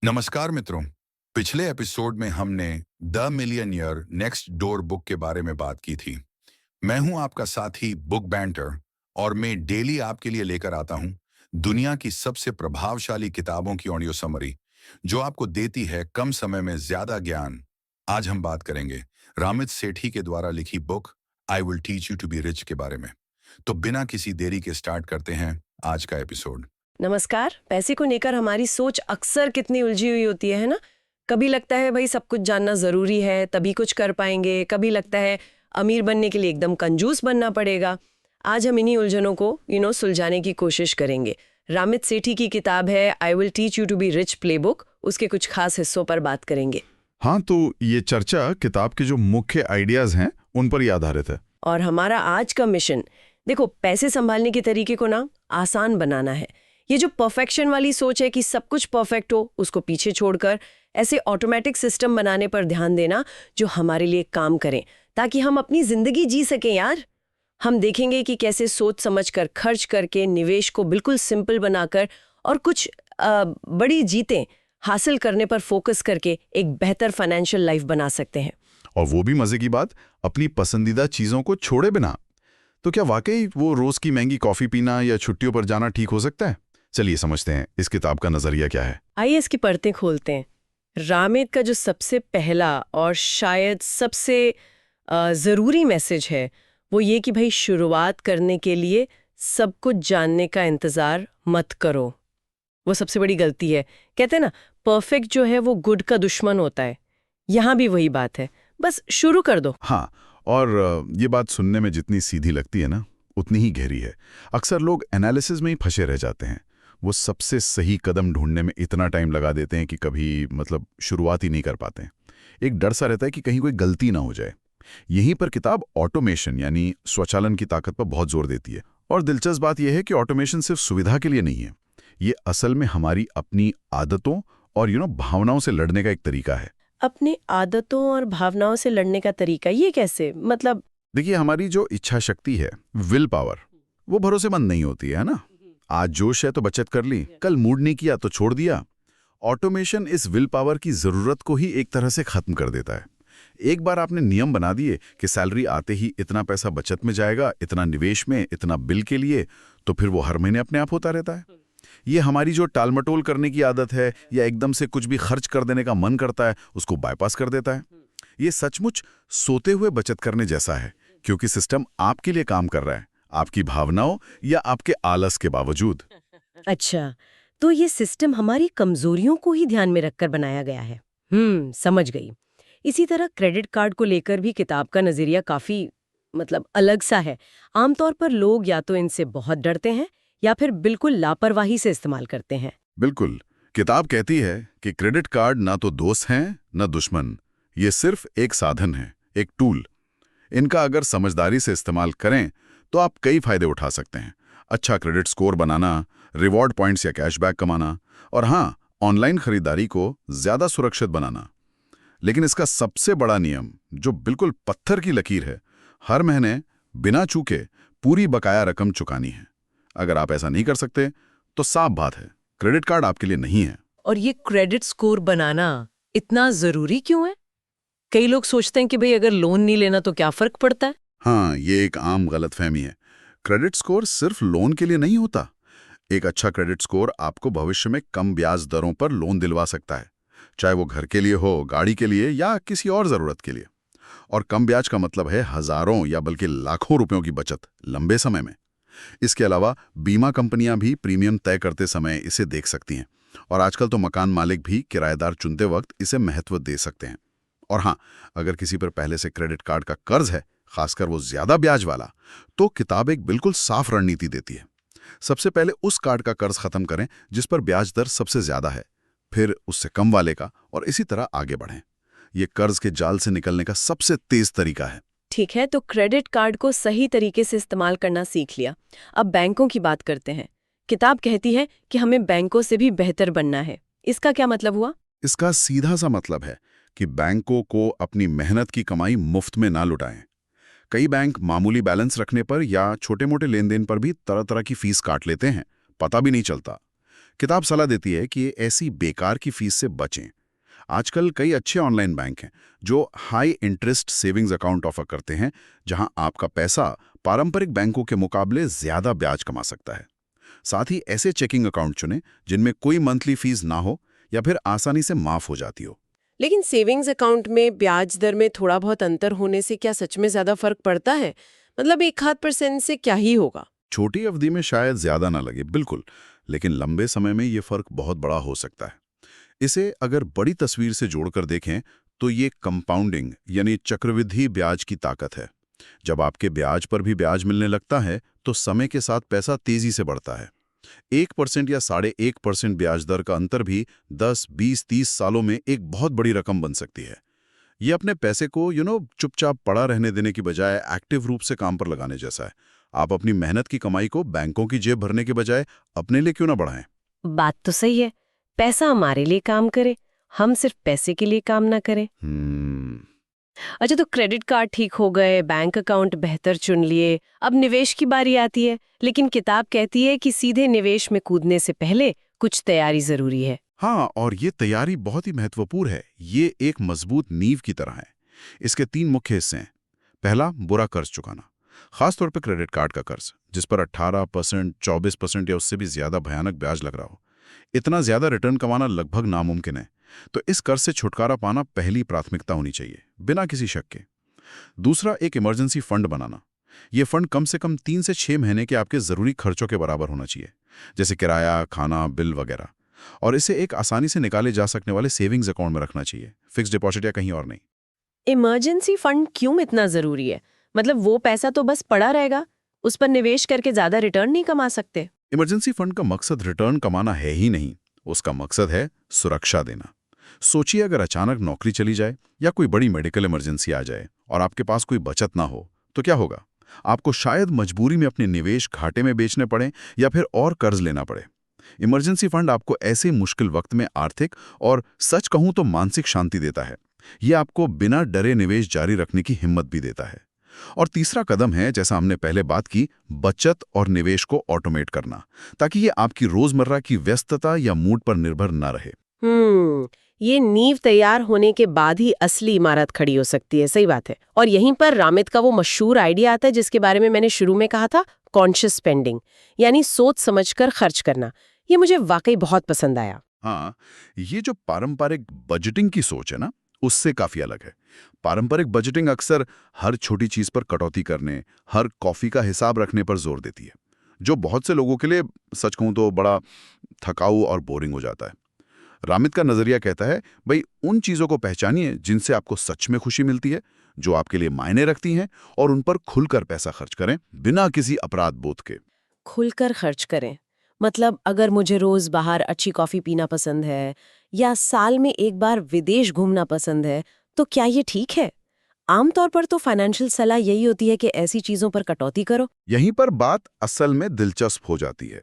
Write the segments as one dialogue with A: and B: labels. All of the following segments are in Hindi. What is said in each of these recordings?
A: नमस्कार मित्रों। पिछले एपिसोड में हमने the millionaire next door book के बारे में बात की थी। मैं हूं आपका साथी बुक बैंटर और मैं डेली आपके लिए लेकर आता हूं दुनिया की सबसे प्रभावशाली किताबों की ऑडियो समरी जो आपको देती है कम समय में ज्यादा ज्ञान। आज हम बात करेंगे रामित सेठी के द्वारा लिखी book I will teach you to be rich के बारे में। तो बिना किसी देरी के स्टार्ट करते हैं आज का एपिसोड।
B: नमस्कार। पैसे को लेकर हमारी सोच अक्सर कितनी उलझी हुई होती है ना। कभी लगता है भाई सब कुछ जानना जरूरी है तभी कुछ कर पाएंगे, कभी लगता है अमीर बनने के लिए एकदम कंजूस बनना पड़ेगा। आज हम इन्हीं उलझनों को सुलझाने की कोशिश करेंगे। रामित सेठी की किताब है I will teach you to be rich playbook, उसके कुछ खास हिस्सों पर बात करेंगे।
C: हाँ, तो ये चर्चा किताब के जो मुख्य आइडियाज हैं उन पर ही आधारित है।
B: और हमारा आज का मिशन, देखो, पैसे संभालने के तरीके को ना आसान बनाना है। ये जो परफेक्शन वाली सोच है कि सब कुछ परफेक्ट हो, उसको पीछे छोड़कर ऐसे ऑटोमेटिक सिस्टम बनाने पर ध्यान देना जो हमारे लिए काम करें, ताकि हम अपनी जिंदगी जी सकें यार। हम देखेंगे कि कैसे सोच समझकर खर्च करके, निवेश को बिल्कुल सिंपल बनाकर और कुछ बड़ी जीतें हासिल करने पर फोकस करके एक बेहतर फाइनेंशियल लाइफ बना सकते हैं।
C: और वो भी मजे की बात, अपनी पसंदीदा चीजों को छोड़े बिना। तो क्या वाकई वो रोज की महंगी कॉफी पीना या छुट्टियों पर जाना ठीक हो सकता है? चलिए समझते हैं इस किताब का नजरिया क्या है।
B: आइए इसकी परतें खोलते हैं। रामित का जो सबसे पहला और शायद सबसे ज़रूरी मैसेज है वो ये कि भाई शुरुआत करने के लिए सब कुछ जानने का इंतज़ार मत करो। वो सबसे बड़ी गलती है। कहते हैं ना, परफेक्ट जो है वो गुड का दुश्मन होता है। यहाँ भी वही बात है, बस शुरू कर दो।
C: हाँ, और ये बात सुनने में जितनी सीधी लगती है ना, उतनी ही गहरी है। अक्सर लोग एनालिसिस में ही फंसे रह जाते हैं। वो सबसे सही कदम ढूंढने में इतना टाइम लगा देते हैं कि कभी शुरुआत ही नहीं कर पाते हैं। एक डर सा रहता है कि कहीं कोई गलती ना हो जाए। यहीं पर किताब ऑटोमेशन यानी स्वचालन की ताकत पर बहुत जोर देती है। और दिलचस्प बात यह है कि ऑटोमेशन सिर्फ सुविधा के लिए नहीं है, ये असल में हमारी अपनी आदतों और भावनाओं से लड़ने का एक तरीका है।
B: अपने आदतों और भावनाओं से लड़ने का तरीका ये कैसे? मतलब
C: देखिए, हमारी जो इच्छा शक्ति है, विल पावर, वो भरोसेमंद नहीं होती है ना। आज जोश है तो बचत कर ली, कल मूड नहीं किया तो छोड़ दिया। ऑटोमेशन इस विल पावर की जरूरत को ही एक तरह से खत्म कर देता है। एक बार आपने नियम बना दिए कि सैलरी आते ही इतना पैसा बचत में जाएगा, इतना निवेश में, इतना बिल के लिए, तो फिर वो हर महीने अपने आप होता रहता है। ये हमारी जो टालमटोल करने की आदत है या एकदम से कुछ भी खर्च कर देने का मन करता है, उसको बाईपास कर देता है। ये सचमुच सोते हुए बचत करने जैसा है, क्योंकि सिस्टम आपके लिए काम कर रहा है, आपकी भावनाओं या आपके आलस के बावजूद।
B: अच्छा, तो ये सिस्टम हमारी कमजोरियों को ही ध्यान में रखकर बनाया गया है। समझ गई। इसी तरह क्रेडिट कार्ड को लेकर भी किताब का नजरिया काफी अलग सा है। आमतौर पर लोग या तो इनसे बहुत डरते हैं या फिर बिल्कुल लापरवाही से इस्तेमाल करते हैं।
C: बिल्कुल, किताब कहती है कि क्रेडिट कार्ड ना तो दोस्त हैं न दुश्मन, ये सिर्फ एक साधन है, एक टूल। इनका अगर समझदारी से इस्तेमाल करें तो आप कई फायदे उठा सकते हैं। अच्छा क्रेडिट स्कोर बनाना, रिवॉर्ड पॉइंट्स या कैशबैक कमाना, और हाँ, ऑनलाइन खरीदारी को ज्यादा सुरक्षित बनाना। लेकिन इसका सबसे बड़ा नियम, जो बिल्कुल पत्थर की लकीर है, हर महीने बिना चूके पूरी बकाया रकम चुकानी है। अगर आप ऐसा नहीं कर सकते तो साफ बात है, क्रेडिट कार्ड आपके लिए नहीं है।
B: और ये क्रेडिट स्कोर बनाना इतना जरूरी क्यों है? कई लोग सोचते हैं कि भाई अगर लोन नहीं लेना तो क्या फर्क पड़ता है।
C: हाँ, ये एक आम गलतफहमी है। क्रेडिट स्कोर सिर्फ लोन के लिए नहीं होता। एक अच्छा क्रेडिट स्कोर आपको भविष्य में कम ब्याज दरों पर लोन दिलवा सकता है, चाहे वो घर के लिए हो, गाड़ी के लिए या किसी और जरूरत के लिए। और कम ब्याज का मतलब है हजारों या बल्कि लाखों रुपयों की बचत लंबे समय में। इसके अलावा बीमा कंपनियां भी प्रीमियम तय करते समय इसे देख सकती हैं, और आजकल तो मकान मालिक भी किराएदार चुनते वक्त इसे महत्व दे सकते हैं। और हाँ, अगर किसी पर पहले से क्रेडिट कार्ड का कर्ज है, खासकर वो ज्यादा ब्याज वाला, तो किताब एक बिल्कुल साफ रणनीति देती है। सबसे पहले उस कार्ड का कर्ज खत्म करें जिस पर ब्याज दर सबसे ज्यादा है, फिर उससे कम वाले का, और इसी तरह आगे बढ़ें। ये कर्ज के जाल से निकलने का सबसे तेज तरीका है।
B: ठीक है, तो क्रेडिट कार्ड को सही तरीके से इस्तेमाल करना सीख लिया। अब बैंकों की बात करते हैं। किताब कहती है कि हमें बैंकों से भी बेहतर बनना है। इसका क्या मतलब हुआ?
C: इसका सीधा सा मतलब है कि बैंकों को अपनी मेहनत की कमाई मुफ्त में ना लुटाएं। कई बैंक मामूली बैलेंस रखने पर या छोटे मोटे लेन देन पर भी तरह तरह की फीस काट लेते हैं, पता भी नहीं चलता। किताब सलाह देती है कि ऐसी बेकार की फीस से बचें। आजकल कई अच्छे ऑनलाइन बैंक हैं जो high interest savings account offer करते हैं, जहां आपका पैसा पारंपरिक बैंकों के मुकाबले ज्यादा ब्याज कमा सकता है। साथ ही ऐसे चेकिंग अकाउंट चुनें जिनमें कोई मंथली फीस ना हो या फिर आसानी से माफ हो जाती हो।
B: लेकिन सेविंग्स अकाउंट में ब्याज दर में थोड़ा बहुत अंतर होने से क्या सच में ज्यादा फर्क पड़ता है? मतलब 1-8% से क्या ही होगा?
C: छोटी अवधि में शायद ज्यादा ना लगे, बिल्कुल, लेकिन लंबे समय में ये फर्क बहुत बड़ा हो सकता है। इसे अगर बड़ी तस्वीर से जोड़कर देखें तो ये कंपाउंडिंग यानी चक्रवृद्धि ब्याज की ताकत है। जब आपके ब्याज पर भी ब्याज मिलने लगता है तो समय के साथ पैसा तेजी से बढ़ता है। 1% या 1.5% ब्याज दर का अंतर भी 10, 20, 30 सालों में एक बहुत बड़ी रकम बन सकती है। ये अपने पैसे को चुपचाप पड़ा रहने देने की बजाय एक्टिव रूप से काम पर लगाने जैसा है। आप अपनी मेहनत की कमाई को बैंकों की जेब भरने के बजाय अपने लिए क्यों ना बढ़ाएं?
B: बात तो सही है, पैसा हमारे लिए काम करे, हम सिर्फ पैसे के लिए काम ना करें। अच्छा, तो क्रेडिट कार्ड ठीक हो गए, बैंक अकाउंट बेहतर चुन लिए, अब निवेश की बारी आती है। लेकिन किताब कहती है कि सीधे निवेश में कूदने से पहले कुछ तैयारी जरूरी है।
C: हाँ, और ये तैयारी बहुत ही महत्वपूर्ण है। ये एक मजबूत नींव की तरह है। इसके 3 मुख्य हिस्से हैं। पहला, बुरा कर्ज चुकाना, खासतौर पर क्रेडिट कार्ड का कर्ज जिस पर 18%, 24% या उससे भी ज्यादा भयानक ब्याज लग रहा हो। इतना ज्यादा रिटर्न कमाना लगभग नामुमकिन है, तो इस कर्ज से छुटकारा पाना पहली प्राथमिकता होनी चाहिए, बिना किसी शक के। दूसरा, एक इमरजेंसी फंड बनाना। ये फंड कम से कम 3 से 6 महीने के आपके जरूरी खर्चों के बराबर होना चाहिए, जैसे किराया, खाना, बिल वगैरह। और इसे एक आसानी से निकाले जा सकने वाले सेविंग्स अकाउंट में रखना चाहिए, फिक्स डिपॉजिट या कहीं और नहीं।
B: इमरजेंसी फंड क्यों इतना जरूरी है? मतलब वो पैसा तो बस पड़ा रहेगा, उस पर निवेश करके ज्यादा रिटर्न नहीं कमा सकते?
C: इमरजेंसी फंड का मकसद रिटर्न कमाना है ही नहीं, उसका मकसद है सुरक्षा देना। सोचिए, अगर अचानक नौकरी चली जाए या कोई बड़ी मेडिकल इमरजेंसी आ जाए और आपके पास कोई बचत ना हो, तो क्या होगा? आपको शायद मजबूरी में अपने निवेश घाटे में बेचने पड़े या फिर और कर्ज लेना पड़े। इमरजेंसी फंड आपको ऐसे मुश्किल वक्त में आर्थिक और सच कहूं तो मानसिक शांति देता है। यह आपको बिना डरे निवेश जारी रखने की हिम्मत भी देता है। और तीसरा कदम है, जैसा हमने पहले बात की, बचत और निवेश को ऑटोमेट करना, ताकि ये आपकी रोजमर्रा की व्यस्तता या मूड पर निर्भर न रहे।
B: ये नींव तैयार होने के बाद ही असली इमारत खड़ी हो सकती है। सही बात है। और यहीं पर रामित का वो मशहूर आइडिया आता है जिसके बारे में मैंने शुरू में कहा था, कॉन्शियस स्पेंडिंग, यानी सोच समझकर खर्च करना। ये मुझे वाकई बहुत पसंद आया।
C: हाँ, ये जो पारंपरिक बजटिंग की सोच है ना, उससे काफी अलग है। पारंपरिक बजटिंग अक्सर हर छोटी चीज पर कटौती करने, हर कॉफी का हिसाब रखने पर जोर देती है, जो बहुत से लोगों के लिए, सच कहूं तो, बड़ा थकाऊ और बोरिंग हो जाता है। रामित का नजरिया कहता है, भाई उन चीजों को पहचानिए जिनसे आपको सच में खुशी मिलती है, जो आपके लिए मायने रखती हैं, और उन पर खुलकर पैसा खर्च करें बिना किसी अपराध बोध के।
B: खुलकर खर्च करें मतलब, अगर मुझे रोज बाहर अच्छी कॉफी पीना पसंद है या साल में एक बार विदेश घूमना पसंद है, तो क्या ये ठीक है? आमतौर पर तो फाइनेंशियल सलाह यही होती है कि ऐसी चीजों पर कटौती करो।
C: यहीं पर बात असल में दिलचस्प हो जाती है।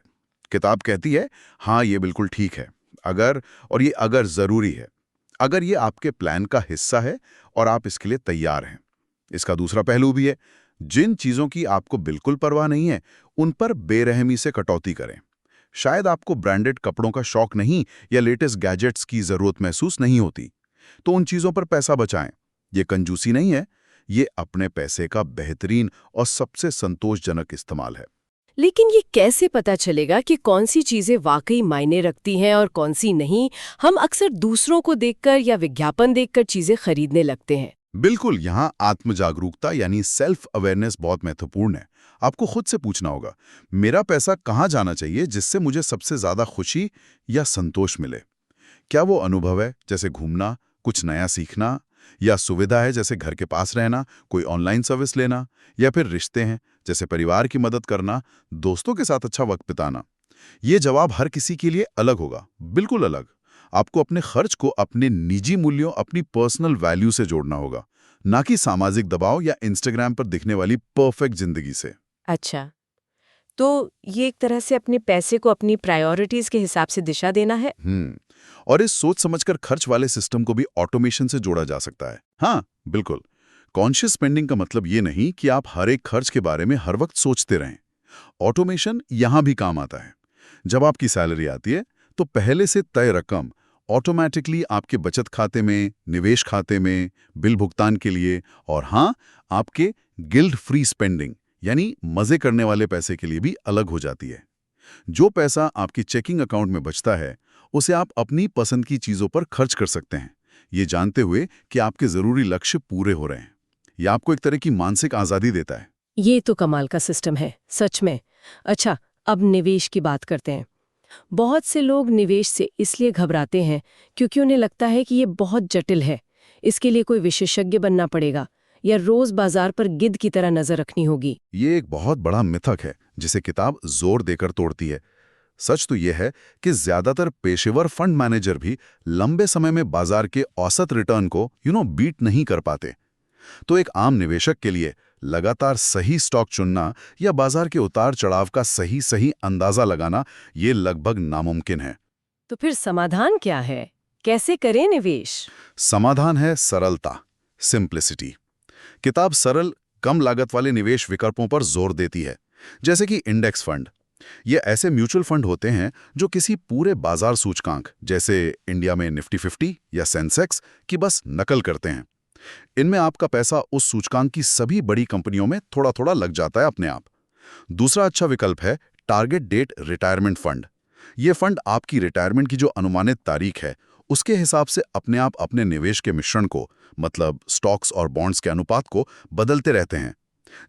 C: किताब कहती है, हाँ ये बिल्कुल ठीक है अगर, और ये अगर जरूरी है, अगर ये आपके प्लान का हिस्सा है और आप इसके लिए तैयार हैं। इसका दूसरा पहलू भी है, जिन चीजों की आपको बिल्कुल परवाह नहीं है, उन पर बेरहमी से कटौती करें। शायद आपको ब्रांडेड कपड़ों का शौक नहीं या लेटेस्ट गैजेट्स की जरूरत महसूस नहीं होती, तो उन चीजों पर पैसा बचाएं। ये कंजूसी नहीं है, ये अपने पैसे का बेहतरीन और सबसे संतोषजनक इस्तेमाल है।
B: लेकिन ये कैसे पता चलेगा कि कौन सी चीजें वाकई मायने रखती हैं और कौन सी नहीं? हम अक्सर दूसरों को देखकर या विज्ञापन देखकर चीजें खरीदने लगते हैं।
C: बिल्कुल, यहाँ आत्म जागरूकता यानी सेल्फ अवेयरनेस बहुत महत्वपूर्ण है। आपको खुद से पूछना होगा, मेरा पैसा कहाँ जाना चाहिए जिससे मुझे सबसे ज्यादा खुशी या संतोष मिले? क्या वो अनुभव है, जैसे घूमना, कुछ नया सीखना, या सुविधा है, जैसे घर के पास रहना, कोई ऑनलाइन सर्विस लेना, या फिर रिश्ते हैं, जैसे परिवार की मदद करना, दोस्तों के साथ अच्छा वक्त बिताना? ये जवाब हर किसी के लिए अलग होगा, बिल्कुल अलग। आपको अपने खर्च को अपने निजी मूल्यों, अपनी पर्सनल वैल्यू से जोड़ना होगा, ना कि सामाजिक दबाव या इंस्टाग्राम पर दिखने वाली परफेक्ट जिंदगी से।
B: अच्छा, तो ये एक तरह से अपने पैसे को अपनी प्रायोरिटीज के हिसाब से दिशा देना है।
C: और इस सोच समझकर खर्च वाले सिस्टम को भी ऑटोमेशन से जोड़ा जा सकता है। हाँ, बिल्कुल। कॉन्शियस स्पेंडिंग का मतलब ये नहीं कि आप हर एक खर्च के बारे में हर वक्त सोचते रहें। ऑटोमेशन यहां भी काम आता है। जब आपकी सैलरी आती है, तो पहले से तय रकम ऑटोमेटिकली आपके बचत खाते में, निवेश खाते में, बिल भुगतान के लिए और हाँ, आपके गिल्ट फ्री स्पेंडिंग यानी मजे करने वाले पैसे के लिए भी अलग हो जाती है। जो पैसा आपकी चेकिंग अकाउंट में बचता है, उसे आप अपनी पसंद की चीजों पर खर्च कर सकते हैं, ये जानते हुए कि आपके जरूरी लक्ष्य पूरे हो रहे हैं। यह आपको एक तरह की मानसिक आजादी देता है।
B: ये तो कमाल का सिस्टम है, सच में। अच्छा, अब निवेश की बात करते हैं। बहुत से लोग निवेश से इसलिए घबराते हैं क्योंकि उन्हें लगता है कि ये बहुत जटिल है, इसके लिए कोई विशेषज्ञ बनना पड़ेगा या रोज बाजार पर गिद्ध की तरह नजर रखनी होगी।
C: ये एक बहुत बड़ा मिथक है जिसे किताब जोर देकर तोड़ती है। सच तो यह है कि ज्यादातर पेशेवर फंड मैनेजर भी लंबे समय में बाजार के औसत रिटर्न को बीट नहीं कर पाते। तो एक आम निवेशक के लिए लगातार सही स्टॉक चुनना या बाजार के उतार चढ़ाव का सही अंदाजा लगाना ये लगभग नामुमकिन है।
B: तो फिर समाधान क्या है? कैसे करें निवेश?
C: समाधान है सरलता, सिंप्लिसिटी। किताब सरल, कम लागत वाले निवेश विकल्पों पर जोर देती है, जैसे कि इंडेक्स फंड। ये ऐसे म्यूचुअल फंड होते हैं जो किसी पूरे बाजार सूचकांक, जैसे इंडिया में निफ्टी 50 या सेंसेक्स, की बस नकल करते हैं। इनमें आपका पैसा उस सूचकांक की सभी बड़ी कंपनियों में थोड़ा थोड़ा लग जाता है अपने आप। दूसरा अच्छा विकल्प है टारगेट डेट रिटायरमेंट फंड। ये फंड आपकी रिटायरमेंट की जो अनुमानित तारीख है, उसके हिसाब से अपने आप अपने निवेश के मिश्रण को, मतलब स्टॉक्स और बॉन्ड्स के अनुपात को बदलते रहते हैं।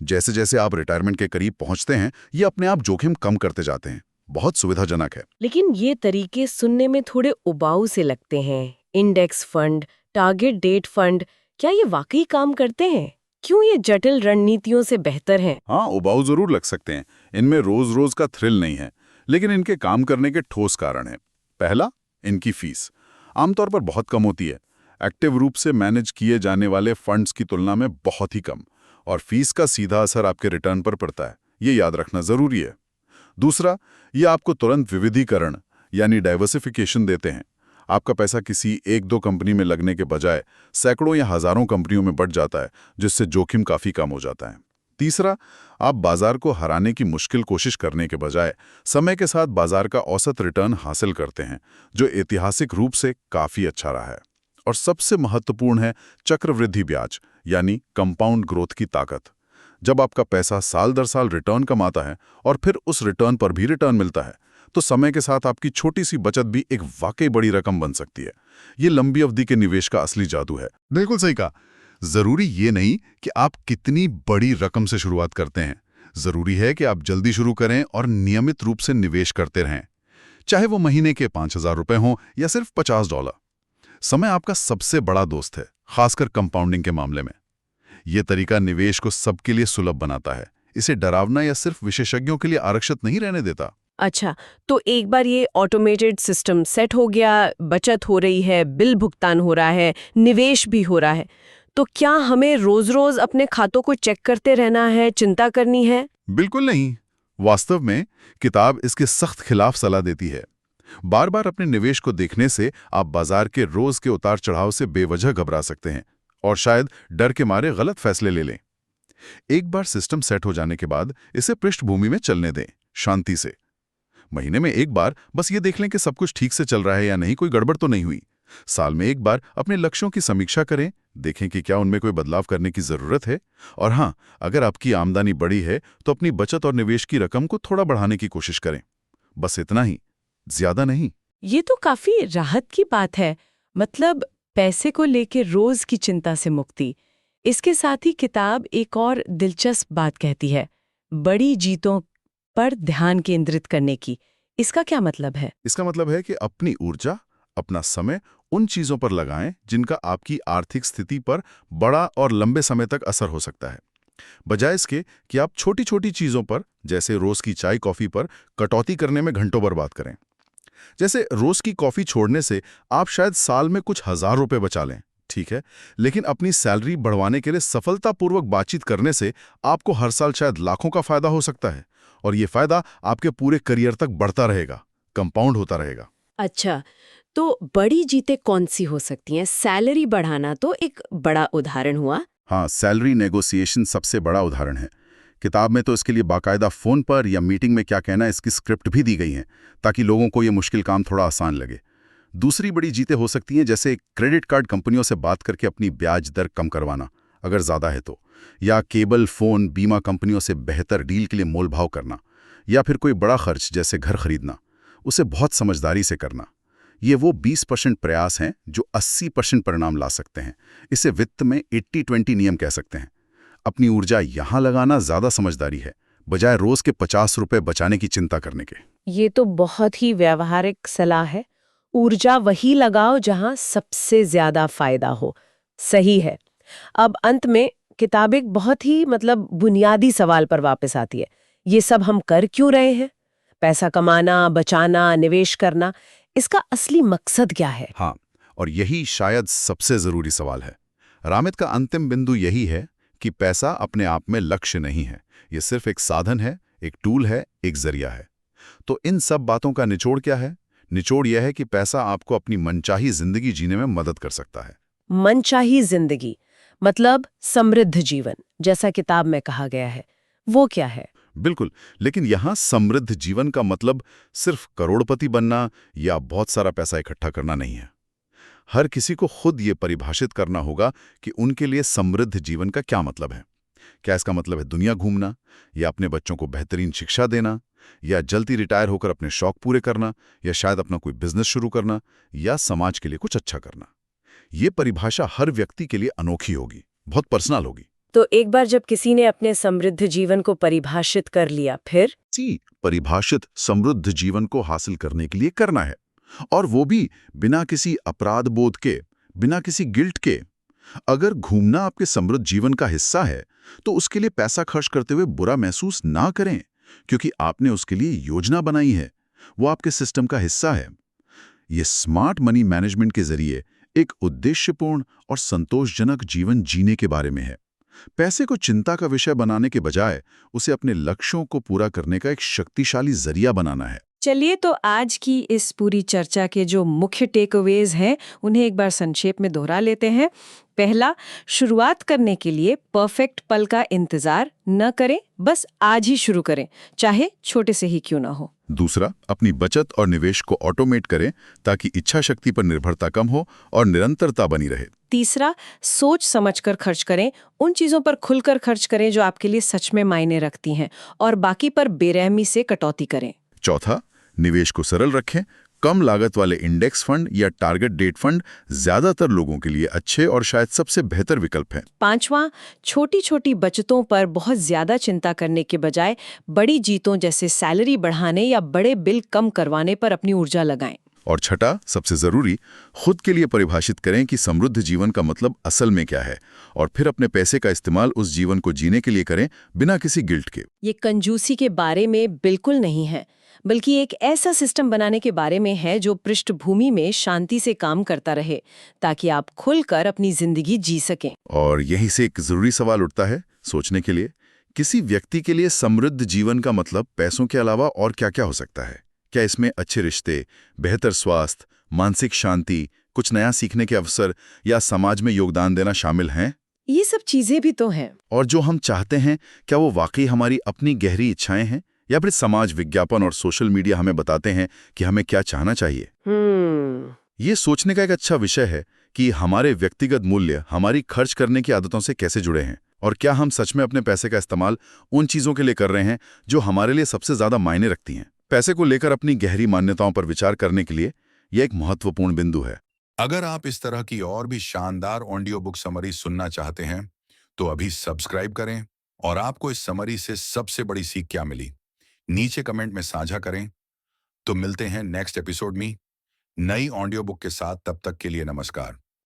C: जैसे जैसे आप रिटायरमेंट के करीब पहुंचते हैं, ये अपने आप जोखिम कम करते जाते हैं। बहुत सुविधाजनक है।
B: लेकिन ये तरीके सुनने में थोड़े उबाऊ से लगते हैं। Index fund, target date fund, क्या ये वाकई काम करते हैं? क्यों ये जटिल रणनीतियों से बेहतर हैं?
C: हाँ, उबाऊ जरूर लग सकते हैं। इनमें रोज रोज का थ्रिल नहीं है, लेकिन इनके काम करने के ठोस कारण हैं। पहला, इनकी फीस आमतौर पर बहुत कम होती है। एक्टिव रूप से मैनेज किए जाने वाले फंड्स की तुलना में बहुत ही कम, और फीस का सीधा असर आपके रिटर्न पर पड़ता है, ये याद रखना जरूरी है। दूसरा, ये आपको तुरंत विविधीकरण यानी डाइवर्सिफिकेशन देते हैं। आपका पैसा किसी एक दो कंपनी में लगने के बजाय सैकड़ों या हजारों कंपनियों में बढ़ जाता है, जिससे जोखिम काफी कम हो जाता है। तीसरा, आप बाजार को हराने की मुश्किल कोशिश करने के बजाय समय के साथ बाजार का औसत रिटर्न हासिल करते हैं, जो ऐतिहासिक रूप से काफी अच्छा रहा है। और सबसे महत्वपूर्ण है चक्रवृद्धि ब्याज यानी कंपाउंड ग्रोथ की ताकत। जब आपका पैसा साल दर साल रिटर्न कमाता है और फिर उस रिटर्न पर भी रिटर्न मिलता है, तो समय के साथ आपकी छोटी सी बचत भी एक वाकई बड़ी रकम बन सकती है। ये लंबी अवधि के निवेश का असली जादू है। बिल्कुल सही कहा। जरूरी ये नहीं कि आप कितनी बड़ी रकम से शुरुआत करते हैं, जरूरी है कि आप जल्दी शुरू करें और नियमित रूप से निवेश करते रहें, चाहे वो महीने के 5,000 रुपए हों या सिर्फ $50। समय आपका सबसे बड़ा दोस्त है, खासकर कंपाउंडिंग के मामले में। यह तरीका निवेश को सबके लिए सुलभ बनाता है, इसे डरावना या सिर्फ विशेषज्ञों के लिए आरक्षित नहीं रहने देता।
B: अच्छा, तो एक बार ये ऑटोमेटेड सिस्टम सेट हो गया, बचत हो रही है, बिल भुगतान हो रहा है, निवेश भी हो रहा है, तो क्या हमें रोज-रोज अपने खातों को चेक करते रहना है, चिंता करनी है?
C: बिल्कुल नहीं। वास्तव में किताब इसके सख्त खिलाफ सलाह देती है। बार बार अपने निवेश को देखने से आप बाजार के रोज के उतार चढ़ाव से बेवजह घबरा सकते हैं और शायद डर के मारे गलत फैसले ले लें। एक बार सिस्टम सेट हो जाने के बाद इसे पृष्ठभूमि में चलने दें, शांति से। महीने में एक बार बस ये देख लें कि सब कुछ ठीक से चल रहा है या नहीं, कोई गड़बड़ तो नहीं हुई। साल में एक बार अपने लक्ष्यों की समीक्षा करें, देखें कि क्या उनमें कोई बदलाव करने की जरूरत है। और हाँ, अगर आपकी आमदनी बढ़ी है तो अपनी बचत और निवेश की रकम को थोड़ा बढ़ाने की कोशिश करें। बस इतना ही, ज्यादा नहीं।
B: ये तो काफी राहत की बात है, मतलब पैसे को लेके रोज की चिंता से मुक्ति। इसके साथ ही किताब एक और दिलचस्प बात कहती है, बड़ी जीतों पर ध्यान केंद्रित करने की। इसका क्या मतलब है?
C: इसका मतलब है कि अपनी ऊर्जा, अपना समय उन चीजों पर लगाएं जिनका आपकी आर्थिक स्थिति पर बड़ा और लंबे समय तक असर हो सकता है, बजाय इसके कि आप छोटी छोटी चीजों पर, जैसे रोज की चाय कॉफी पर कटौती करने में घंटों बर्बाद करें। जैसे रोज की कॉफी छोड़ने से आप शायद साल में कुछ हजार रुपए बचा लें, ठीक है, लेकिन अपनी सैलरी बढ़वाने के लिए सफलतापूर्वक बातचीत करने से आपको हर साल शायद लाखों का फायदा हो सकता है, और ये फायदा आपके पूरे करियर तक बढ़ता रहेगा, कंपाउंड होता रहेगा।
B: अच्छा, तो बड़ी जीतें कौन सी हो सकती हैं? सैलरी बढ़ाना तो एक बड़ा उदाहरण हुआ।
C: हाँ, सैलरी नेगोशिएशन सबसे बड़ा उदाहरण है। किताब में तो इसके लिए बाकायदा फ़ोन पर या मीटिंग में क्या कहना है इसकी स्क्रिप्ट भी दी गई है, ताकि लोगों को ये मुश्किल काम थोड़ा आसान लगे। दूसरी बड़ी जीतें हो सकती हैं, जैसे क्रेडिट कार्ड कंपनियों से बात करके अपनी ब्याज दर कम करवाना, अगर ज़्यादा है तो, या केबल, फ़ोन, बीमा कंपनियों से बेहतर डील के लिए मोल भाव करना, या फिर कोई बड़ा खर्च जैसे घर खरीदना, उसे बहुत समझदारी से करना। ये वो 20% प्रयास हैं जो 80% परिणाम ला सकते हैं। इसे वित्त में 80-20 नियम कह सकते हैं। अपनी ऊर्जा यहाँ लगाना ज़्यादा समझदारी है, बजाय रोज़ के 50 रुपए बचाने की चिंता करने के।
B: ये तो बहुत ही व्यावहारिक सलाह है। ऊर्जा वही लगाओ जहां सबसे ज्यादा फायदा हो। सही है। अब अंत में किताब एक बहुत ही बुनियादी सवाल पर वापस आती है। ये सब हम कर क्यों रहे हैं? पैसा कमाना, बचाना, निवेश करना, इसका असली मकसद क्या है?
C: हाँ, और यही शायद सबसे ज़रूरी सवाल है। रामित का अंतिम बिंदु यही है कि पैसा अपने आप में लक्ष्य नहीं है। ये सिर्फ एक साधन है, एक टूल है, एक जरिया है। तो इन सब बातों का निचोड़ क्या है? निचोड़ यह है कि पैसा आपको अपनी मनचाही जिंदगी जीने में मदद कर सकता है।
B: मनचाही जिंदगी मतलब समृद्ध जीवन, जैसा किताब में कहा गया है, वो क्या है?
C: बिल्कुल, लेकिन यहाँ समृद्ध जीवन का मतलब सिर्फ करोड़पति बनना या बहुत सारा पैसा इकट्ठा करना नहीं है। हर किसी को खुद ये परिभाषित करना होगा कि उनके लिए समृद्ध जीवन का क्या मतलब है। क्या इसका मतलब है दुनिया घूमना, या अपने बच्चों को बेहतरीन शिक्षा देना, या जल्दी रिटायर होकर अपने शौक पूरे करना, या शायद अपना कोई बिजनेस शुरू करना, या समाज के लिए कुछ अच्छा करना। ये परिभाषा हर व्यक्ति के लिए अनोखी होगी, बहुत पर्सनल होगी।
B: तो एक बार जब किसी ने अपने समृद्ध जीवन को परिभाषित कर लिया, फिर
C: परिभाषित समृद्ध जीवन को हासिल करने के लिए करना है, और वो भी बिना किसी अपराध बोध के, बिना किसी गिल्ट के। अगर घूमना आपके समृद्ध जीवन का हिस्सा है, तो उसके लिए पैसा खर्च करते हुए बुरा महसूस ना करें, क्योंकि आपने उसके लिए योजना बनाई है, वो आपके सिस्टम का हिस्सा है। ये स्मार्ट मनी मैनेजमेंट के जरिए एक उद्देश्यपूर्ण और संतोषजनक जीवन जीने के बारे में है। पैसे को चिंता का विषय बनाने के बजाय उसे अपने लक्ष्यों को पूरा करने का एक शक्तिशाली जरिया बनाना है।
B: चलिए, तो आज की इस पूरी चर्चा के जो मुख्य टेकअवेज हैं उन्हें एक बार संक्षेप में दोहरा लेते हैं। पहला, शुरुआत करने के लिए परफेक्ट पल का इंतजार न करें, बस आज ही शुरू करें, चाहे छोटे से ही क्यों ना हो।
C: दूसरा, अपनी बचत और निवेश को ऑटोमेट करें ताकि इच्छा शक्ति पर निर्भरता कम हो और निरंतरता बनी रहे।
B: तीसरा, सोच समझकर खर्च करें, उन चीजों पर खुलकर खर्च करें जो आपके लिए सच में मायने रखती हैं, और बाकी पर बेरहमी से कटौती करें।
C: चौथा, निवेश को सरल रखें। कम लागत वाले इंडेक्स फंड या टारगेट डेट फंड ज्यादातर लोगों के लिए अच्छे और शायद सबसे बेहतर विकल्प हैं।
B: पांचवा, छोटी छोटी बचतों पर बहुत ज्यादा चिंता करने के बजाय बड़ी जीतों जैसे सैलरी बढ़ाने या बड़े बिल कम करवाने पर अपनी ऊर्जा लगाएं।
C: और छठा, सबसे जरूरी, खुद के लिए परिभाषित करें कि समृद्ध जीवन का मतलब असल में क्या है, और फिर अपने पैसे का इस्तेमाल उस जीवन को जीने के लिए करें, बिना किसी गिल्ट के।
B: ये कंजूसी के बारे में बिल्कुल नहीं है, बल्कि एक ऐसा सिस्टम बनाने के बारे में है जो पृष्ठभूमि में शांति से काम करता रहे, ताकि आप खुलकर अपनी जिंदगी जी सकें।
C: और यहीं से एक जरूरी सवाल उठता है सोचने के लिए, किसी व्यक्ति के लिए समृद्ध जीवन का मतलब पैसों के अलावा और क्या-क्या हो सकता है? क्या इसमें अच्छे रिश्ते, बेहतर स्वास्थ्य, मानसिक शांति, कुछ नया सीखने के अवसर या समाज में योगदान देना शामिल हैं?
B: ये सब चीजें भी तो हैं।
C: और जो हम चाहते हैं, क्या वो वाकई हमारी अपनी गहरी इच्छाएं हैं, या फिर समाज, विज्ञापन और सोशल मीडिया हमें बताते हैं कि हमें क्या चाहना चाहिए? ये सोचने का एक अच्छा विषय है कि हमारे व्यक्तिगत मूल्य हमारी खर्च करने की आदतों से कैसे जुड़े हैं, और क्या हम सच में अपने पैसे का इस्तेमाल उन चीजों के लिए कर रहे हैं जो हमारे लिए सबसे ज्यादा मायने रखती हैं। पैसे को लेकर अपनी गहरी मान्यताओं पर विचार करने के लिए यह एक महत्वपूर्ण बिंदु है।
A: अगर आप इस तरह की और भी शानदार ऑडियो बुक समरी सुनना चाहते हैं, तो अभी सब्सक्राइब करें। और आपको इस समरी से सबसे बड़ी सीख क्या मिली, नीचे कमेंट में साझा करें। तो मिलते हैं नेक्स्ट एपिसोड में नई ऑडियो बुक के साथ। तब तक के लिए नमस्कार।